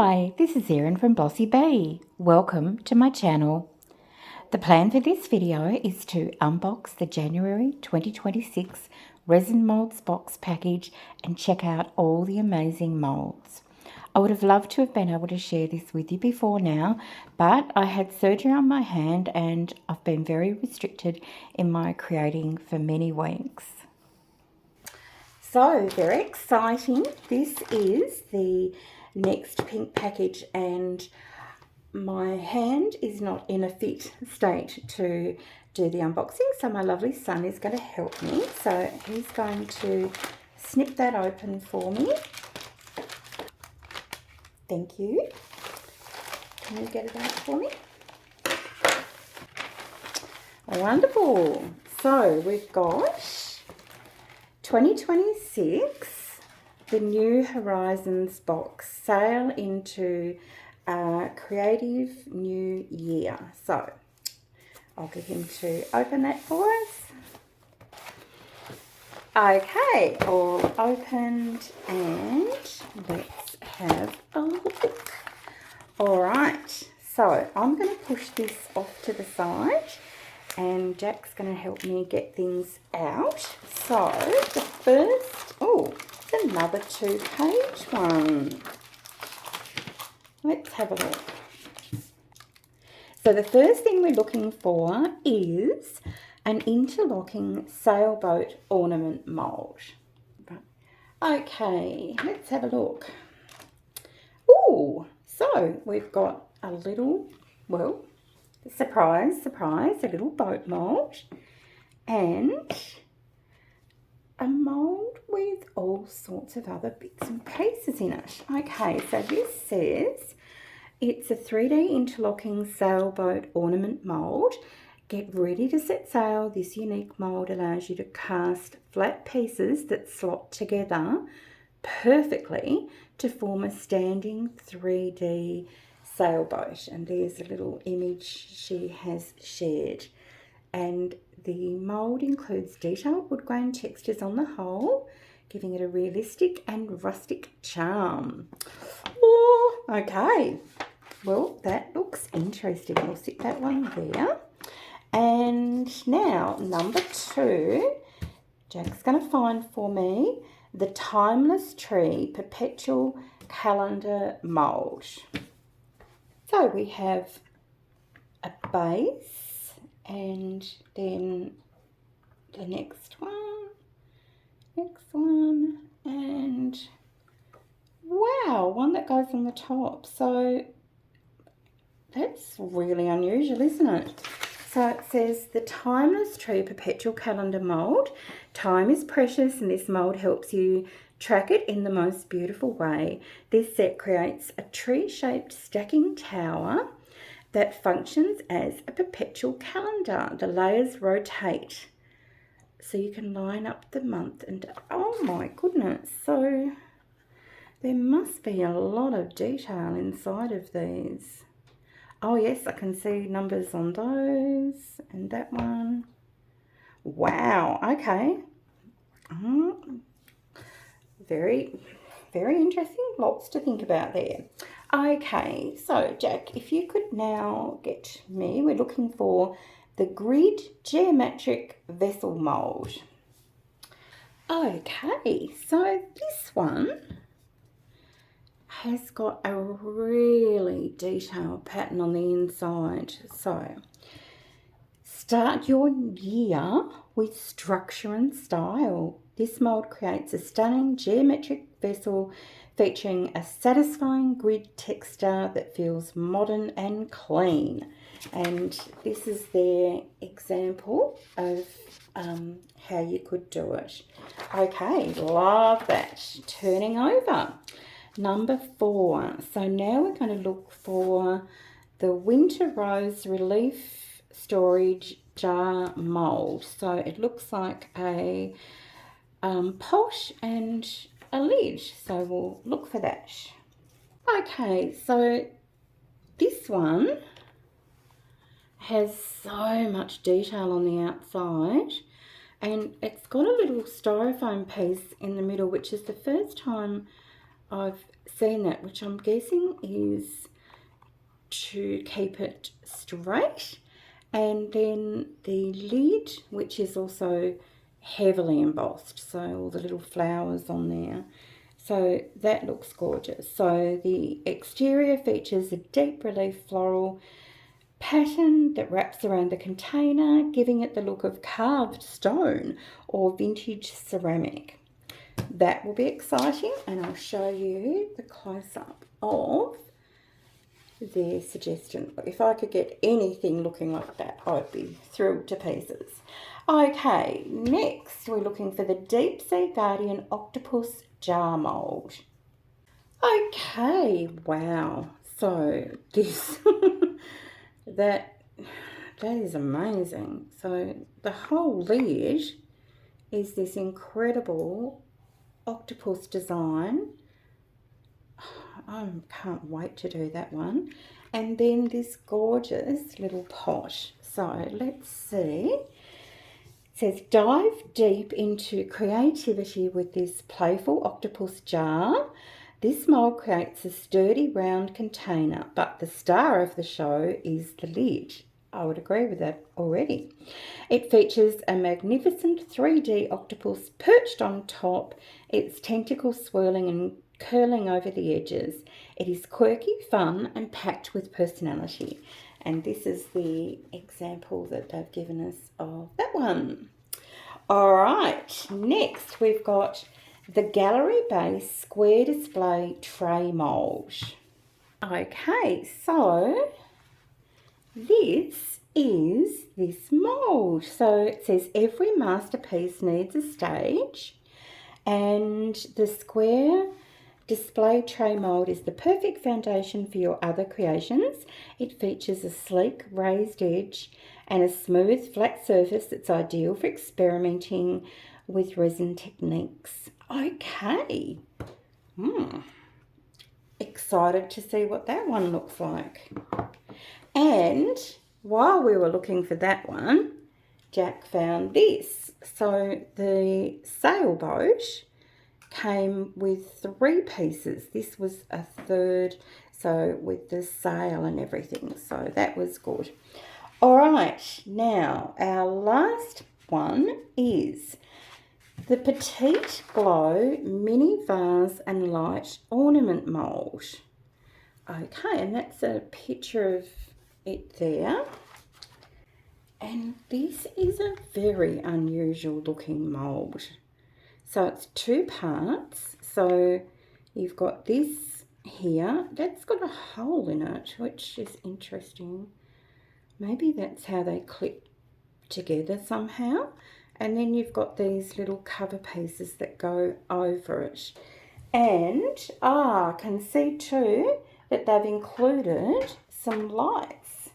Hi, this is Erin from Bossy Bee. Welcome to my channel. The plan for this video is to unbox the January 2026 Resin Molds Box package and check out all the amazing molds. I would have loved to have been able to share this with you before now, but I had surgery on my hand and I've been very restricted in my creating for many weeks. So, very exciting. This is the next pink package and my hand is not in a fit state to do the unboxing, so my lovely son is going to help me. So he's going to snip that open for me. Thank you. Can you get it out for me? Wonderful. So we've got 2026, the New Horizons box, sail into a creative new year. So I'll get him to open that for us. Okay, all opened and let's have a look. All right, so I'm going to push this off to the side and Jack's going to help me get things out. So the first, it's another 2-page one. Let's have a look. So the first thing we're looking for is an interlocking sailboat ornament mould. Okay, let's have a look. So we've got a little, surprise, a little boat mould and a mould with all sorts of other bits and pieces in it. Okay, so this says it's a 3D interlocking sailboat ornament mould. Get ready to set sail. This unique mould allows you to cast flat pieces that slot together perfectly to form a standing 3D sailboat. And there's a little image she has shared. And the mould includes detailed wood grain textures on the whole, giving it a realistic and rustic charm. Oh, okay. Well, that looks interesting. We'll sit that one there. And now, number 2, Jack's going to find for me the Timeless Tree Perpetual Calendar Mould. So we have a base and then the next one, and wow, one that goes on the top. So that's really unusual, isn't it? So it says the Timeless Tree Perpetual Calendar Mould. Time is precious and this mould helps you track it in the most beautiful way. This set creates a tree-shaped stacking tower that functions as a perpetual calendar. The layers rotate so you can line up the month and oh my goodness, so there must be a lot of detail inside of these. Oh yes, I can see numbers on those and that one. Wow, okay. Very, very interesting. Lots to think about there. Okay, so Jack, if you could now get me, we're looking for the Grid Geometric Vessel Mould. Okay, so this one has got a really detailed pattern on the inside. So start your year with structure and style. This mould creates a stunning geometric vessel featuring a satisfying grid texture that feels modern and clean. And this is their example of how you could do it. Okay, love that. Turning over. Number 4. So now we're going to look for the Winter Rose Relief Storage Jar Mould. So it looks like a pot and a lid. So we'll look for that. Okay, so this one has so much detail on the outside and it's got a little styrofoam piece in the middle, which is the first time I've seen that, which I'm guessing is to keep it straight. And then the lid, which is also heavily embossed, so all the little flowers on there. So that looks gorgeous. So the exterior features a deep relief floral pattern that wraps around the container, giving it the look of carved stone or vintage ceramic. That will be exciting, and I'll show you the close-up of their suggestion. If I could get anything looking like that, I'd be thrilled to pieces. Okay, next we're looking for the Deep Sea Guardian Octopus Jar Mould. Okay, wow. So this that is amazing. So the whole lid is this incredible octopus design. I can't wait to do that one. And then this gorgeous little pot. So let's see. It says, dive deep into creativity with this playful octopus jar. This mould creates a sturdy round container, but the star of the show is the lid. I would agree with that already. It features a magnificent 3D octopus perched on top, its tentacles swirling and curling over the edges. It is quirky, fun, and packed with personality. And this is the example that they've given us of that one. All right, next we've got the gallery base square display tray mould. Okay, so this is this mould. So it says every masterpiece needs a stage, and the square display tray mould is the perfect foundation for your other creations. It features a sleek raised edge and a smooth flat surface that's ideal for experimenting with resin techniques. Okay. Excited to see what that one looks like. And while we were looking for that one, Jack found this. So the Sailboat came with 3 pieces. This was a third, so with the sail and everything. So that was good. All right, now our last one is the Petite Glow Mini Vase and Light Ornament Mould. Okay, and that's a picture of it there. And this is a very unusual looking mould. So it's 2 parts. So you've got this here. That's got a hole in it, which is interesting. Maybe that's how they clip together somehow. And then you've got these little cover pieces that go over it. And I can see too that they've included some lights.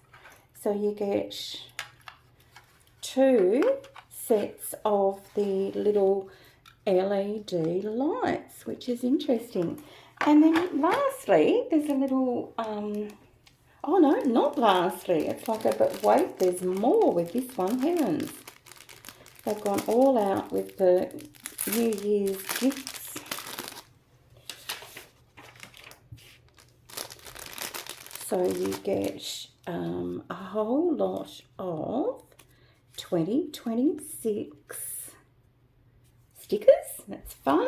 So you get 2 sets of the little LED lights, which is interesting. And then lastly, there's a little, oh no, not lastly, it's like a, but wait, there's more with this one, heavens. They've gone all out with the New Year's gifts. So you get a whole lot of 2026 stickers. That's fun.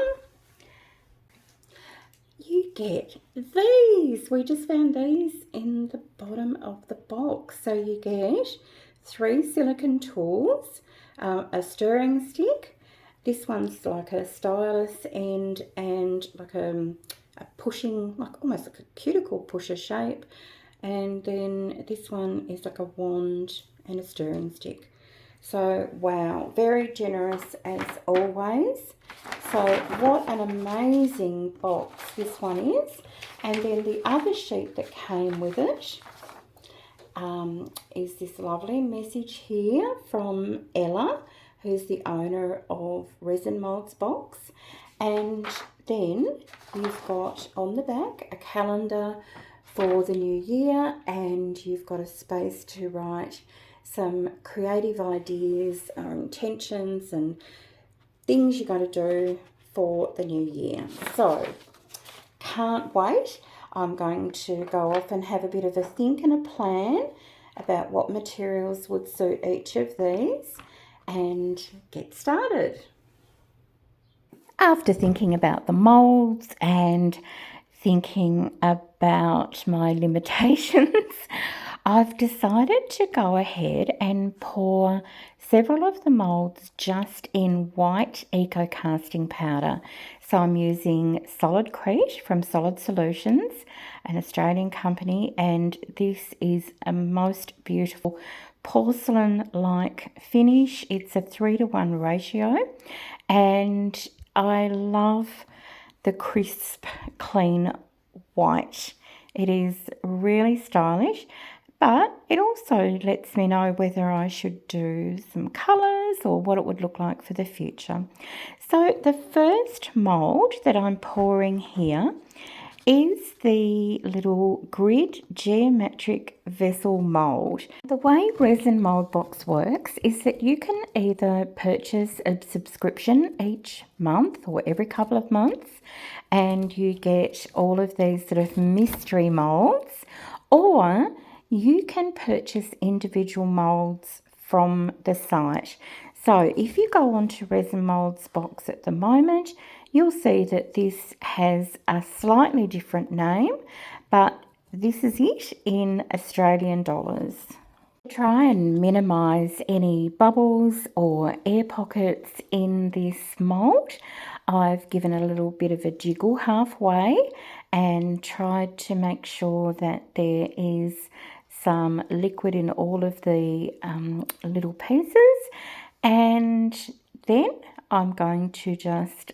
You get these. We just found these in the bottom of the box. So you get 3 silicone tools, a stirring stick. This one's like a stylus end and like a pushing, like almost like a cuticle pusher shape. And then this one is like a wand and a stirring stick. So wow, very generous as always. So what an amazing box this one is. And then the other sheet that came with it is this lovely message here from Ella, who's the owner of Resin Molds Box. And then you've got on the back a calendar for the new year, and you've got a space to write some creative ideas or intentions and things you're going to do for the new year. So can't wait. I'm going to go off and have a bit of a think and a plan about what materials would suit each of these and get started. After thinking about the moulds and thinking about my limitations, I've decided to go ahead and pour several of the moulds just in white eco casting powder. So I'm using Solid Crete from Solid Solutions, an Australian company, and this is a most beautiful porcelain-like finish. It's a 3:1 ratio, and I love the crisp, clean white. It is really stylish, but it also lets me know whether I should do some colours or what it would look like for the future. So the first mould that I'm pouring here is the little grid geometric vessel mould. The way Resin Mold Box works is that you can either purchase a subscription each month or every couple of months, and you get all of these sort of mystery molds, or you can purchase individual molds from the site. So if you go onto Resin Molds Box at the moment, you'll see that this has a slightly different name, but this is it in Australian dollars. Try and minimise any bubbles or air pockets in this mould. I've given a little bit of a jiggle halfway and tried to make sure that there is some liquid in all of the little pieces, and then I'm going to just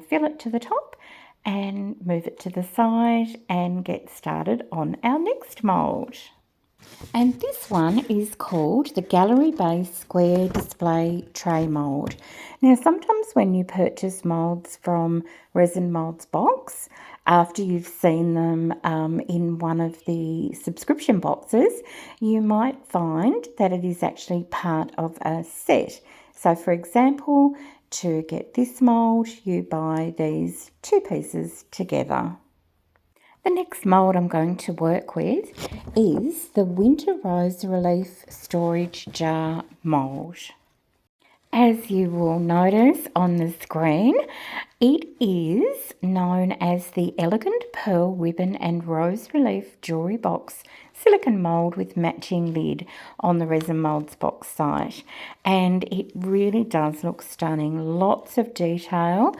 fill it to the top and move it to the side and get started on our next mould. And this one is called the Gallery Base Square Display Tray Mould. Now, sometimes when you purchase moulds from Resin Molds Box, after you've seen them in one of the subscription boxes, you might find that it is actually part of a set. So, for example, to get this mould, you buy these two pieces together. The next mould I'm going to work with is the Winter Rose Relief Storage Jar mould. As you will notice on the screen, it is known as the Elegant Pearl Ribbon and Rose Relief Jewellery Box silicone mould with matching lid on the Resin Molds Box site, and it really does look stunning. Lots of detail,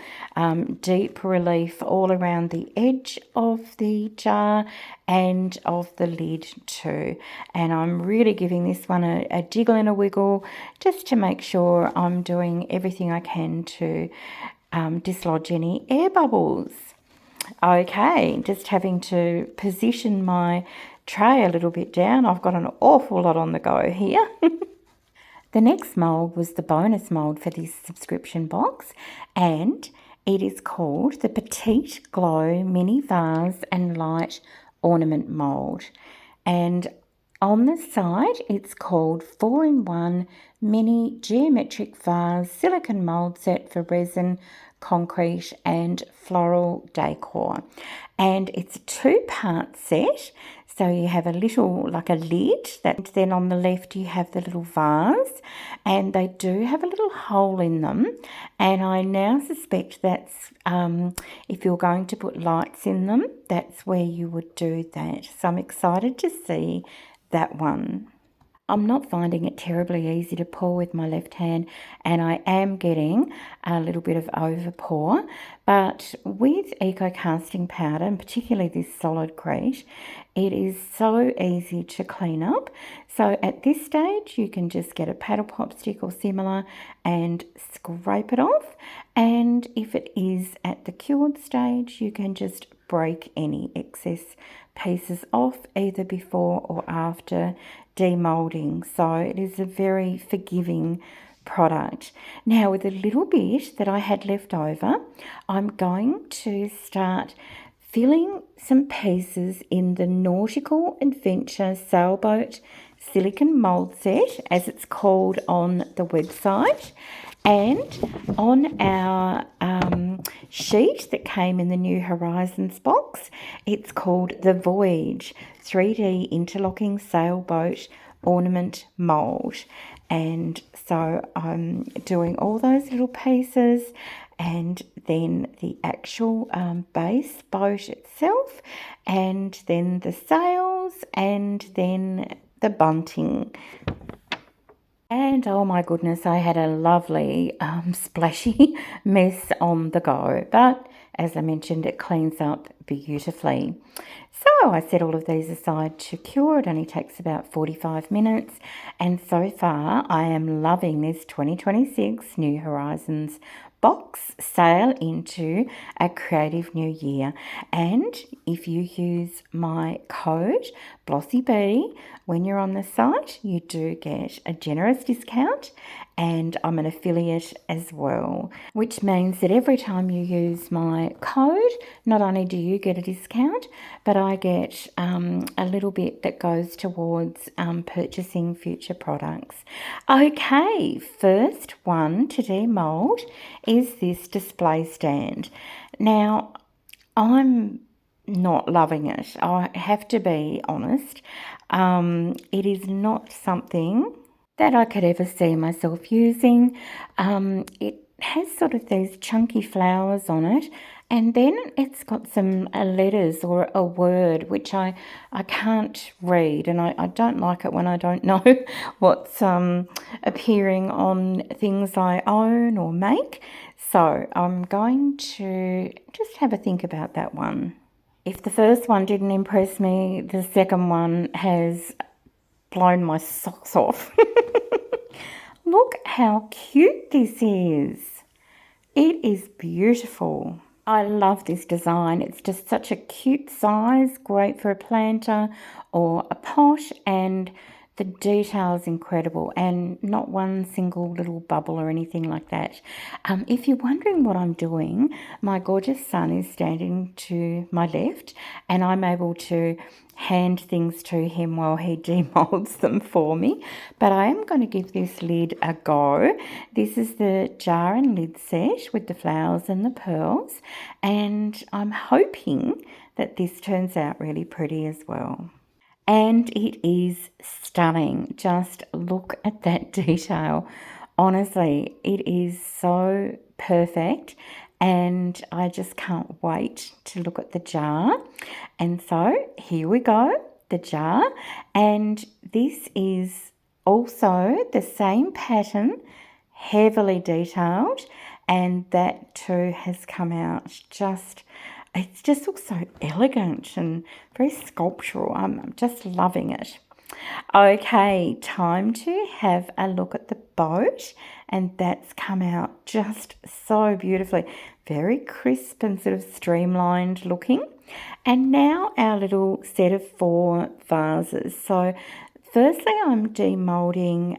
deep relief all around the edge of the jar and of the lid too, and I'm really giving this one a jiggle and a wiggle just to make sure I'm doing everything I can to dislodge any air bubbles. Okay, just having to position my tray a little bit down. I've got an awful lot on the go here. The next mould was the bonus mould for this subscription box, and it is called the Petite Glow Mini Vase and Light Ornament Mould. And on the side, it's called 4-in-1 Mini Geometric Vase Silicone Mould Set for Resin, Concrete and Floral Decor. And it's a 2-part set. So you have a little, like a lid, that then on the left you have the little vase, and they do have a little hole in them. And I now suspect that's, if you're going to put lights in them, that's where you would do that. So I'm excited to see that one. I'm not finding it terribly easy to pour with my left hand, and I am getting a little bit of over pour, but with eco casting powder, and particularly this Solid Crete, it is so easy to clean up. So at this stage you can just get a paddle pop stick or similar and scrape it off, and if it is at the cured stage you can just break any excess pieces off either before or after demolding. So it is a very forgiving product. Now, with a little bit that I had left over, I'm going to start filling some pieces in the Nautical Adventure Sailboat silicone mould set, as it's called on the website, and on our sheet that came in the new Horizons box. It's called the Voyage 3D Interlocking Sailboat Ornament Mould. And so I'm doing all those little pieces, and then the actual base boat itself, and then the sails, and then the bunting. And oh my goodness, I had a lovely splashy mess on the go, but as I mentioned, it cleans up beautifully. So I set all of these aside to cure. It only takes about 45 minutes, and so far I am loving this 2026 New Horizons box sail into a creative new year. And if you use my code BlossyB when you're on the site, you do get a generous discount, and I'm an affiliate as well, which means that every time you use my code, not only do you get a discount, but I get a little bit that goes towards purchasing future products. Okay, first one to demold is this display stand. Now, I'm not loving it. I have to be honest. It is not something that I could ever see myself using. It has sort of these chunky flowers on it, and then it's got some letters or a word which I can't read, and I don't like it when I don't know what's appearing on things I own or make. So I'm going to just have a think about that one. If the first one didn't impress me, the second one has blown my socks off. Look how cute this is. It is beautiful. I love this design. It's just such a cute size, great for a planter or a pot, and the detail is incredible, and not one single little bubble or anything like that. If you're wondering what I'm doing, my gorgeous son is standing to my left, and I'm able to hand things to him while he demolds them for me. But I am going to give this lid a go. This is the jar and lid set with the flowers and the pearls, and I'm hoping that this turns out really pretty as well. And it is stunning. Just look at that detail. Honestly, it is so perfect, and I just can't wait to look at the jar. And so here we go, the jar. And this is also the same pattern, heavily detailed, and that too has come out just... It just looks so elegant and very sculptural. I'm just loving it. Okay, time to have a look at the boat, and that's come out just so beautifully. Very crisp and sort of streamlined looking. And now our little set of 4 vases. So firstly, I'm demolding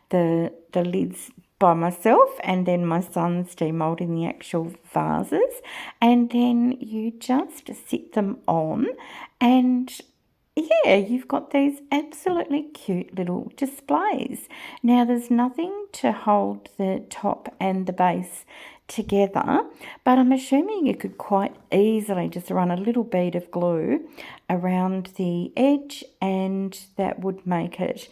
the lids by myself, and then my son's demolding the actual vases, and then you just sit them on, and yeah, you've got these absolutely cute little displays. Now, there's nothing to hold the top and the base together, but I'm assuming you could quite easily just run a little bead of glue around the edge, and that would make it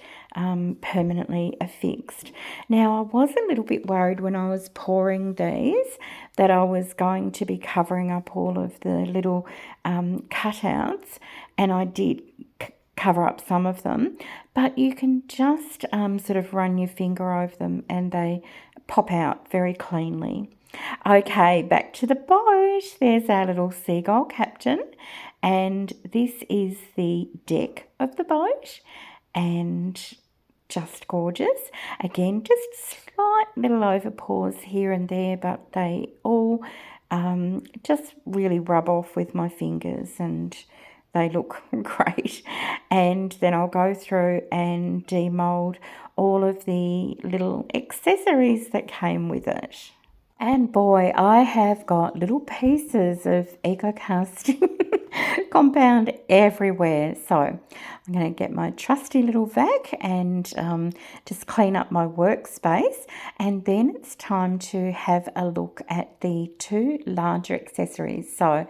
permanently affixed. Now, I was a little bit worried when I was pouring these that I was going to be covering up all of the little cutouts, and I did cover up some of them, but you can just sort of run your finger over them and they pop out very cleanly. Okay, back to the boat. There's our little seagull captain, and this is the deck of the boat, and just gorgeous. Again, just slight little overpours here and there, but they all just really rub off with my fingers, and they look great. And then I'll go through and demold all of the little accessories that came with it. And boy, I have got little pieces of eco casting compound everywhere. So I'm going to get my trusty little vac and just clean up my workspace, and then it's time to have a look at the two larger accessories. So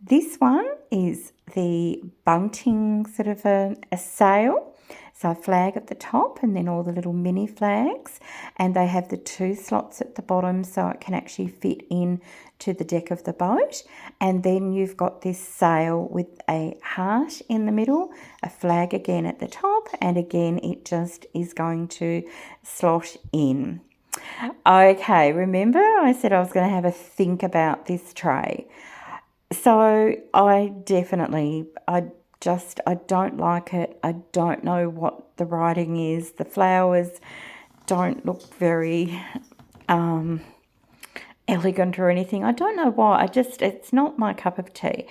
this one is the bunting sort of a sail. So a flag at the top and then all the little mini flags, and they have the two slots at the bottom so it can actually fit in to the deck of the boat. And then you've got this sail with a heart in the middle, a flag again at the top, and again it just is going to slot in. Okay, remember I said I was going to have a think about this tray. So I don't like it. I don't know what the writing is. The flowers don't look very elegant or anything. I don't know why. It's not my cup of tea.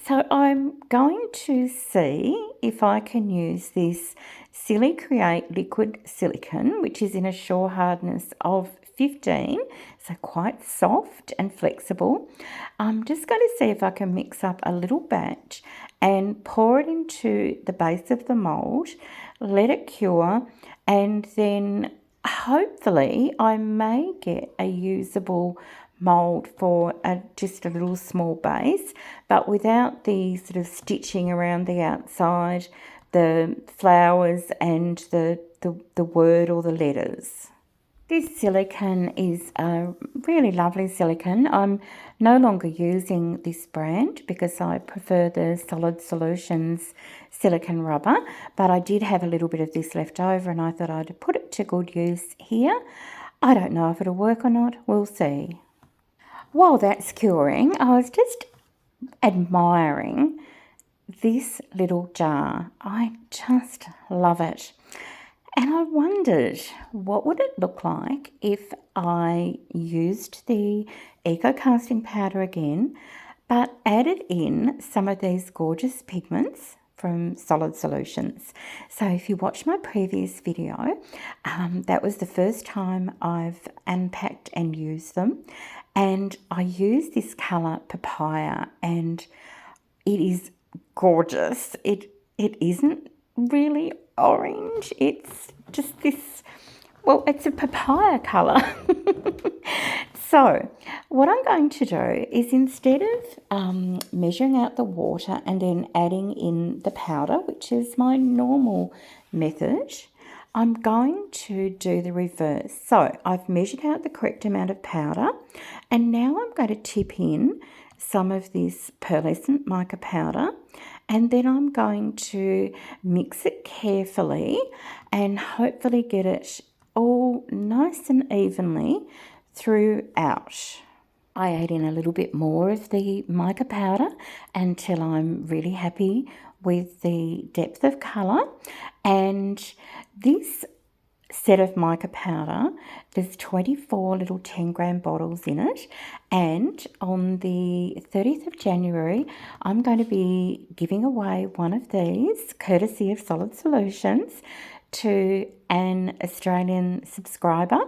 So I'm going to see if I can use this Silly Create liquid silicone, which is in a shore hardness of 15, so quite soft and flexible. I'm just going to see if I can mix up a little batch and pour it into the base of the mould, let it cure, and then hopefully I may get a usable mould for just a little small base, but without the sort of stitching around the outside, the flowers and the word or the letters. This silicone is a really lovely silicone. I'm no longer using this brand because I prefer the Solid Solutions silicone rubber, but I did have a little bit of this left over and I thought I'd put it to good use here. I don't know if it'll work or not. We'll see. While that's curing, I was just admiring this little jar. I just love it. And I wondered, what would it look like if I used the Eco Casting powder again, but added in some of these gorgeous pigments from Solid Solutions. So if you watched my previous video, that was the first time I've unpacked and used them. And I use this colour Papaya, and it is gorgeous. It isn't really orange. It's just this, well, it's a papaya colour. So what I'm going to do is, instead of measuring out the water and then adding in the powder, which is my normal method, I'm going to do the reverse. So I've measured out the correct amount of powder, and now I'm going to tip in some of this pearlescent mica powder, and then I'm going to mix it carefully and hopefully get it all nice and evenly throughout. I add in a little bit more of the mica powder until I'm really happy with the depth of colour. And this set of mica powder, there's 24 little 10-gram bottles in it, and on the 30th of January I'm going to be giving away one of these, courtesy of Solid Solutions, to an Australian subscriber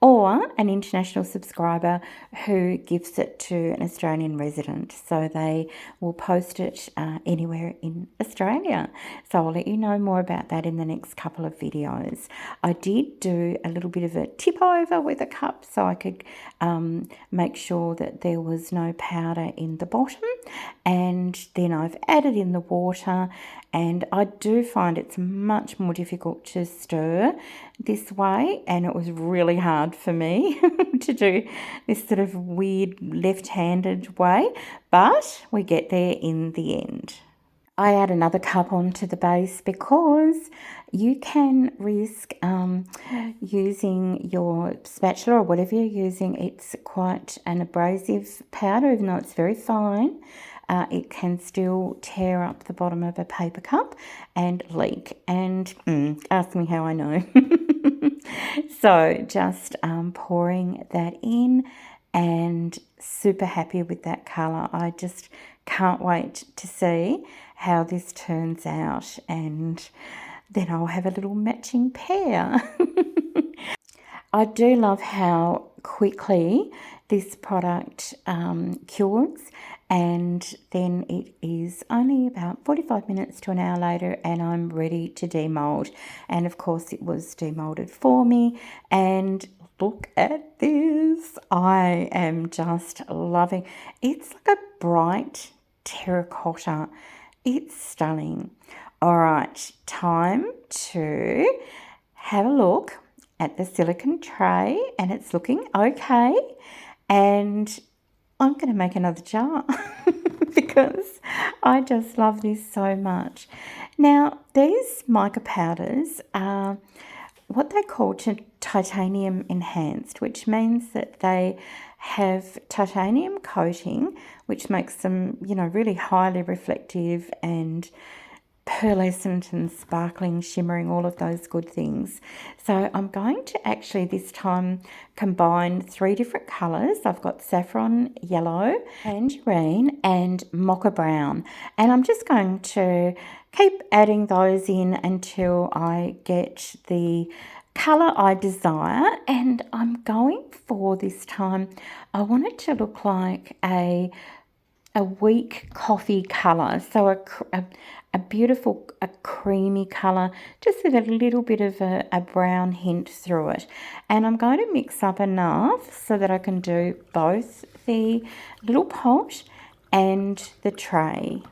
or an international subscriber who gives it to an Australian resident. So they will post it anywhere in Australia. So I'll let you know more about that in the next couple of videos. I did do a little bit of a tip over with a cup so I could make sure that there was no powder in the bottom, and then I've added in the water, and I do find it's much more difficult to stir this way, and it was really hard for me to do this sort of weird left-handed way, but we get there in the end. I add another cup onto the base because you can risk using your spatula or whatever you're using. It's quite an abrasive powder, even though it's very fine. It can still tear up the bottom of a paper cup and leak. And ask me how I know. So just pouring that in, and super happy with that colour. I just can't wait to see how this turns out, and then I'll have a little matching pair. I do love how quickly this product cures, and then it is only about 45 minutes to an hour later and I'm ready to demould. And of course it was demoulded for me, and look at this. I am just loving. It's like a bright terracotta. It's stunning. All right, time to have a look at the silicone tray, and it's looking okay. And I'm going to make another jar because I just love this so much. Now, these mica powders are what they call titanium enhanced, which means that they have titanium coating, which makes them, really highly reflective and pearlescent and sparkling, shimmering, all of those good things. So I'm going to actually this time combine 3 different colours. I've got saffron yellow, tangerine and mocha brown, and I'm just going to keep adding those in until I get the colour I desire. And I'm going for this time, I want it to look like a weak coffee colour, so a beautiful, a creamy colour, just with a little bit of a brown hint through it. And I'm going to mix up enough so that I can do both the little pot and the tray.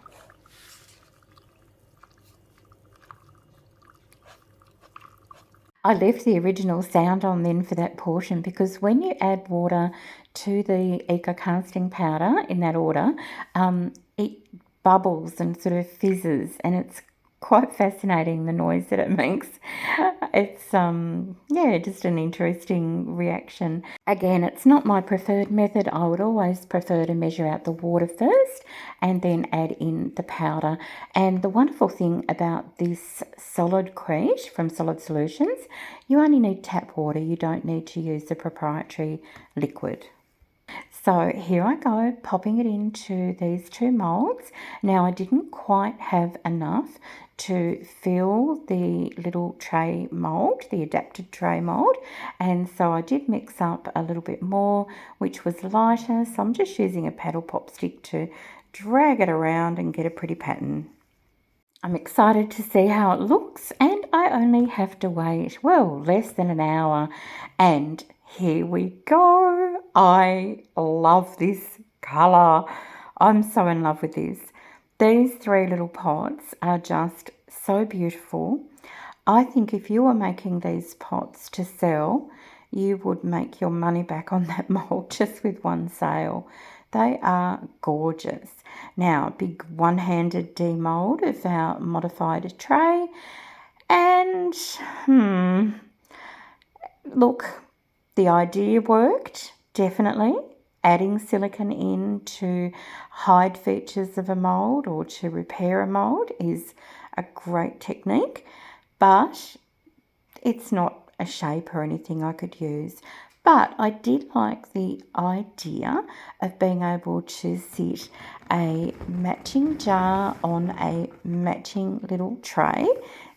I left the original sound on then for that portion, because when you add water to the eco casting powder in that order, it bubbles and sort of fizzes, and it's quite fascinating, the noise that it makes. It's just an interesting reaction. Again, it's not my preferred method. I would always prefer to measure out the water first and then add in the powder. And the wonderful thing about this solid crete from Solid Solutions, you only need tap water. You don't need to use the proprietary liquid. So here I go, popping it into these 2 moulds. Now I didn't quite have enough to fill the little tray mould, the adapted tray mould, and so I did mix up a little bit more, which was lighter. So I'm just using a paddle pop stick to drag it around and get a pretty pattern. I'm excited to see how it looks, and I only have to wait, less than an hour, and here we go. I love this colour. I'm so in love with this. These 3 little pots are just so beautiful. I think if you were making these pots to sell, you would make your money back on that mould just with one sale. They are gorgeous. Now, big one-handed demould of our modified tray. And, look, the idea worked, definitely. Adding silicone in to hide features of a mould or to repair a mould is a great technique, but it's not a shape or anything I could use. But I did like the idea of being able to sit a matching jar on a matching little tray.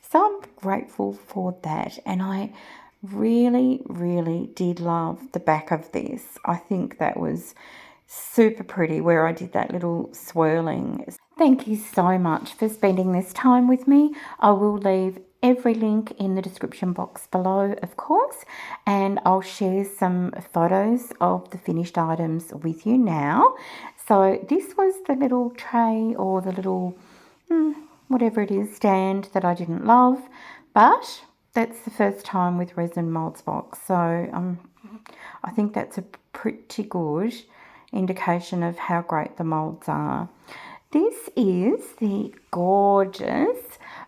So I'm grateful for that. And I really, really did love the back of this. I think that was super pretty where I did that little swirling. Thank you so much for spending this time with me. I will leave every link in the description box below, of course, and I'll share some photos of the finished items with you now. So this was the little tray, or the little whatever it is, stand that I didn't love, but that's the first time with Resin Molds Box, so I think that's a pretty good indication of how great the moulds are. This is the gorgeous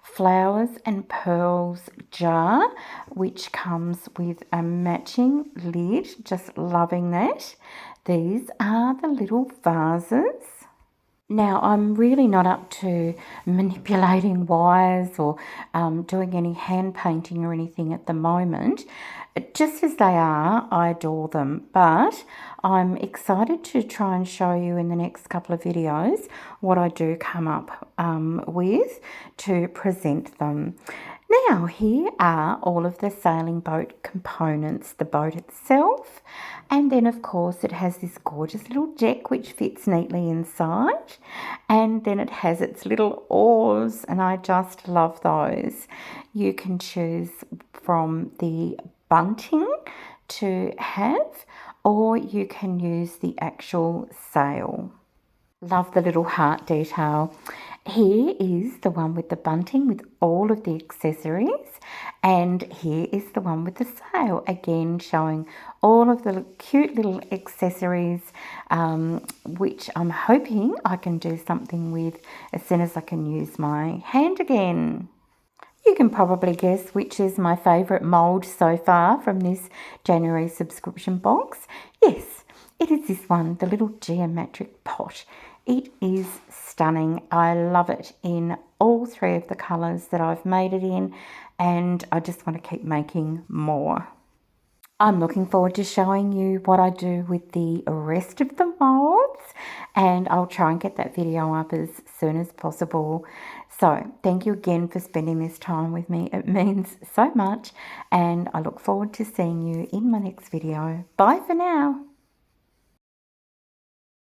Flowers and Pearls jar, which comes with a matching lid. Just loving that. These are the little vases. Now, I'm really not up to manipulating wires or doing any hand painting or anything at the moment. Just as they are, I adore them, but I'm excited to try and show you in the next couple of videos what I do come up with to present them. Now, here are all of the sailing boat components, the boat itself, and then of course it has this gorgeous little deck which fits neatly inside, and then it has its little oars, and I just love those. You can choose from the bunting to have, or you can use the actual sail. Love the little heart detail. Here is the one with the bunting with all of the accessories, and here is the one with the sail, again showing all of the cute little accessories, which I'm hoping I can do something with as soon as I can use my hand again. You can probably guess which is my favourite mould so far from this January subscription box. Yes, it is this one, the little geometric pot. It is stunning. I love it in all three of the colours that I've made it in, and I just want to keep making more. I'm looking forward to showing you what I do with the rest of the molds, and I'll try and get that video up as soon as possible. So thank you again for spending this time with me. It means so much, and I look forward to seeing you in my next video. Bye for now.